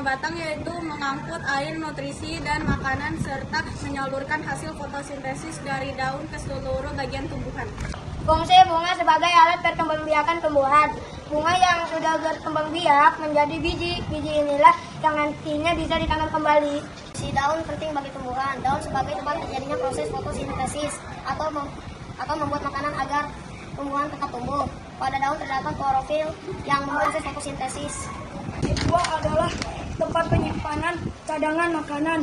batang, yaitu mengangkut air, nutrisi, dan makanan, serta menyalurkan hasil fotosintesis dari daun ke seluruh bagian tumbuhan. Fungsi bunga sebagai alat perkembangbiakan tumbuhan. Bunga yang sudah berkembang biak menjadi biji. Biji inilah yang nantinya bisa ditanam kembali. Si daun penting bagi tumbuhan. Daun sebagai tempat terjadinya proses fotosintesis atau membuat makanan agar tumbuhan tetap tumbuh. Pada daun terdapat klorofil yang memproses fotosintesis. Kedua adalah tempat penyimpanan cadangan makanan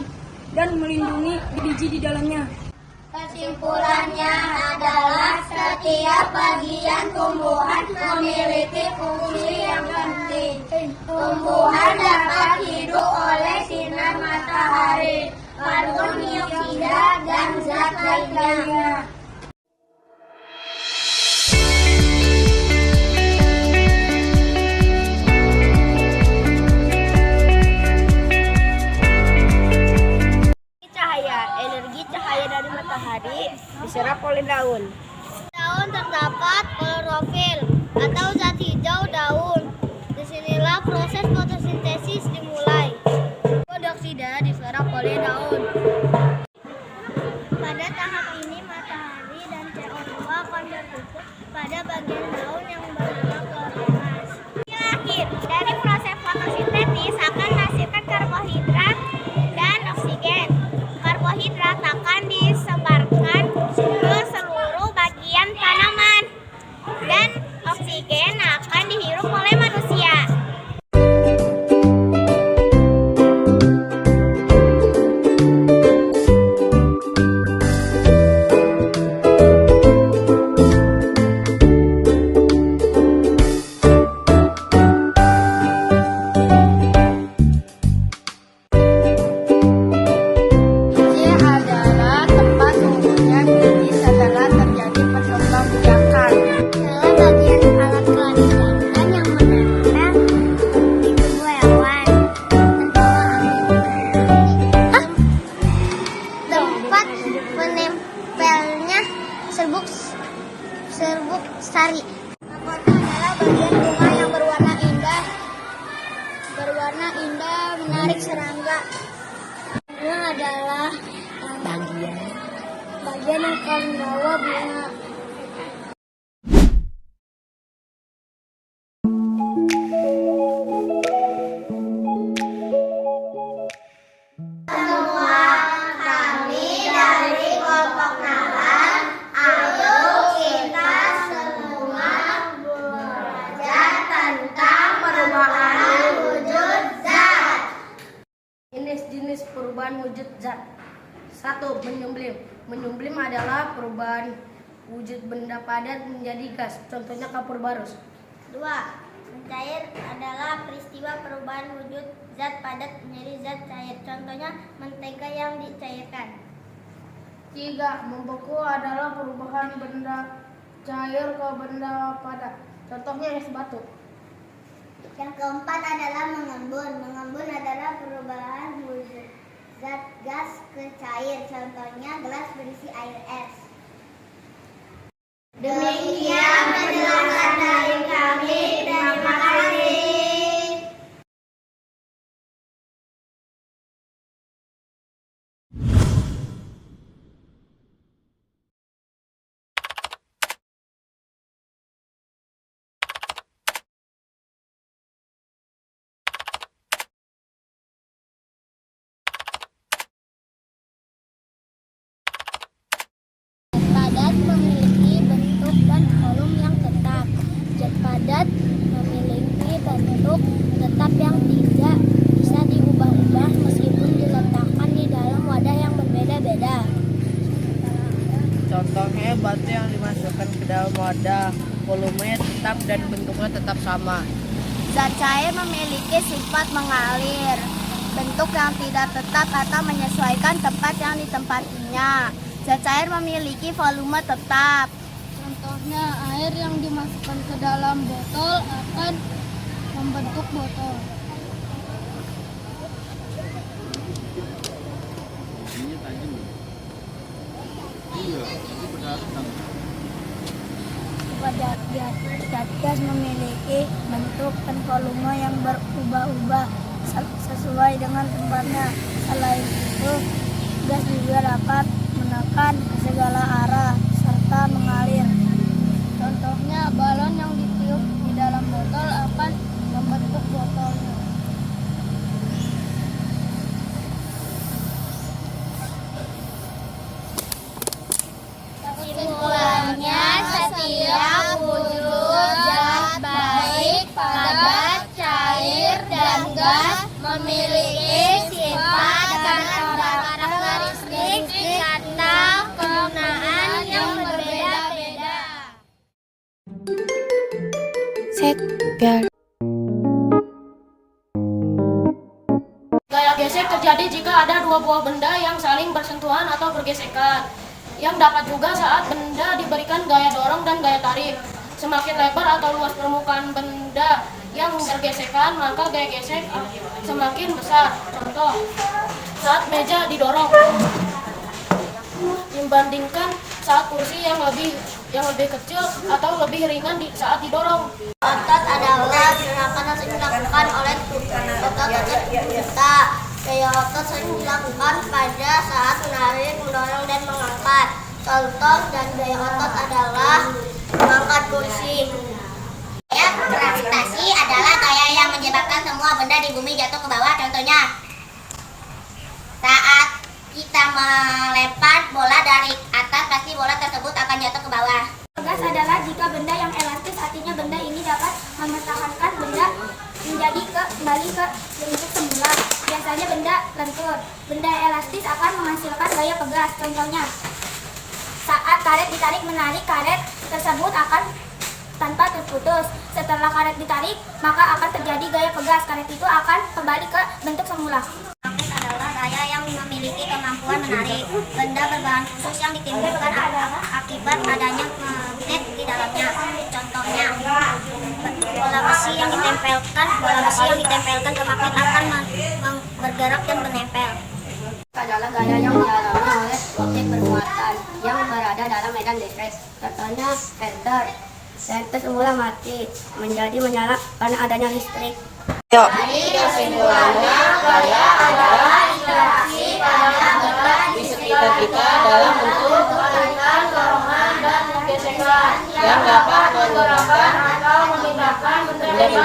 dan melindungi biji di dalamnya. Kesimpulannya adalah setiap bagian tumbuhan memiliki fungsi yang penting. Tumbuhan dapat hidup oleh sinar matahari, karbon dioksida, dan zat lainnya. Energi cahaya dari matahari diserap oleh daun. Daun terdapat klorofil atau zat hijau daun. Disinilah proses fotosintesis dimulai. Karbon dioksida diserap oleh daun. Pada tahap ini matahari dan CO2 akan berkumpul pada bagian daun yang bernama kloroplast. Di akhir dari proses fotosintesis akan menghasilkan karbohidrat dan oksigen. Karbohidrat akan disebarkan ke seluruh bagian tanaman dan oksigen akan dihirup oleh manusia. Menempelnya serbuk sari. Mahkota adalah bagian bunga yang berwarna indah, menarik serangga. Ini adalah bagian yang akan membawa bunga. Jenis perubahan wujud zat. 1. Menyublim. Menyublim adalah perubahan wujud benda padat menjadi gas. Contohnya kapur barus. 2. Mencair adalah peristiwa perubahan wujud zat padat menjadi zat cair. Contohnya mentega yang dicairkan. 3. Membeku adalah perubahan benda cair ke benda padat. Contohnya es batu. Yang keempat adalah mengembun. Mengembun adalah perubahan wujud zat gas ke cair. Contohnya gelas berisi air es. Demikian penjelasan dari kami. Terima kasih. Padat memiliki bentuk dan volume yang tetap. Zat padat memiliki bentuk tetap yang tidak bisa diubah-ubah meskipun diletakkan di dalam wadah yang berbeda-beda. Contohnya batu yang dimasukkan ke dalam wadah, volumenya tetap dan bentuknya tetap sama. Zat cair memiliki sifat mengalir, bentuk yang tidak tetap atau menyesuaikan tempat yang ditempatinya. Zat cair memiliki volume tetap. Contohnya air yang dimasukkan ke dalam botol akan membentuk botol. Zat gas memiliki bentuk dan volume yang berubah-ubah. sesuai dengan tempatnya. Selain itu, gas juga dapat menekan ke segala arah serta mengalir. Contohnya, balon yang ditiup di dalam botol akan membentuk botolnya. Kesimpulannya, setiap wujud zat baik, padat, cair, dan gas memiliki sifat dan karakteristik serta kegunaan yang berbeda-beda. Gaya gesek terjadi jika ada dua buah benda yang saling bersentuhan atau bergesekan, yang dapat juga saat benda diberikan gaya dorong dan gaya tarik. Semakin lebar atau luas permukaan benda yang bergesekan, maka gaya gesek semakin besar. Contoh, saat meja didorong dibandingkan saat kursi yang lebih kecil atau lebih ringan saat didorong. Otot adalah gerakan yang sering dilakukan oleh otot-otot kita. Gaya otot sering dilakukan pada saat menarik, mendorong, dan mengangkat. Contoh dan gaya otot adalah mengangkat kursi. Gaya gravitasi adalah gaya yang menyebabkan semua benda di bumi jatuh ke bawah. Contohnya, saat kita melempar bola dari atas, pasti bola tersebut akan jatuh ke bawah. Gas adalah jika benda yang elastis, artinya benda ini dapat mempertahankan benda menjadi kembali ke bentuk semula. Biasanya benda lentur. Benda elastis akan menghasilkan gaya pegas. Contohnya, saat karet ditarik menarik, karet tersebut akan tanpa terputus. Setelah karet ditarik, maka akan terjadi gaya pegas. Karet itu akan kembali ke bentuk semula. Magnet adalah gaya yang memiliki kemampuan menarik benda berbahan khusus yang ditimbulkan akibat adanya magnet di dalamnya. Contohnya, bola besi yang ditempelkan ke magnet akan bergerak dan menempel. Adalah gaya yang dialami oleh objek bermuatan yang berada dalam medan listrik. Contohnya, senter. Senter semula mati menjadi menyala karena adanya listrik. Jadi kesimpulannya, gaya adalah interaksi pada benda di sekitar kita dalam bentuk tarikan, dorongan, dan gesekan yang dapat menggerakkan atau memindahkan benda di